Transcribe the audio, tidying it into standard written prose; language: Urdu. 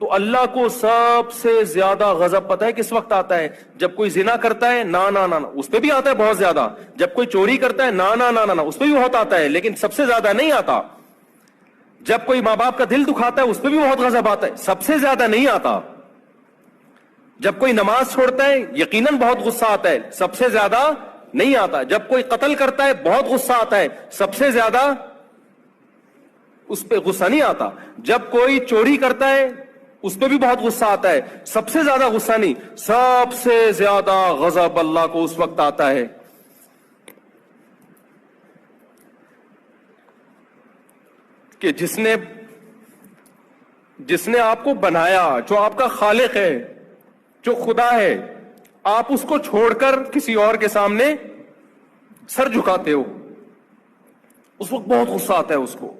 تو اللہ کو سب سے زیادہ غضب پتہ ہے کس وقت آتا ہے؟ جب کوئی زنا کرتا ہے، نا نا نا اس پہ بھی آتا ہے بہت زیادہ. جب کوئی چوری کرتا ہے، نا نا نا اس پہ بھی بہت آتا ہے، لیکن سب سے زیادہ نہیں آتا. جب کوئی ماں باپ کا دل دکھاتا ہے اس پہ بھی بہت غضب آتا ہے، سب سے زیادہ نہیں آتا. جب کوئی نماز چھوڑتا ہے یقیناً بہت غصہ آتا ہے، سب سے زیادہ نہیں آتا. جب کوئی قتل کرتا ہے بہت غصہ آتا ہے، سب سے زیادہ اس پہ غصہ نہیں آتا. جب کوئی چوری کرتا ہے اس پہ بھی بہت غصہ آتا ہے، سب سے زیادہ غصہ نہیں. سب سے زیادہ غضب اللہ کو اس وقت آتا ہے کہ جس نے آپ کو بنایا، جو آپ کا خالق ہے، جو خدا ہے، آپ اس کو چھوڑ کر کسی اور کے سامنے سر جھکاتے ہو. اس وقت بہت غصہ آتا ہے اس کو.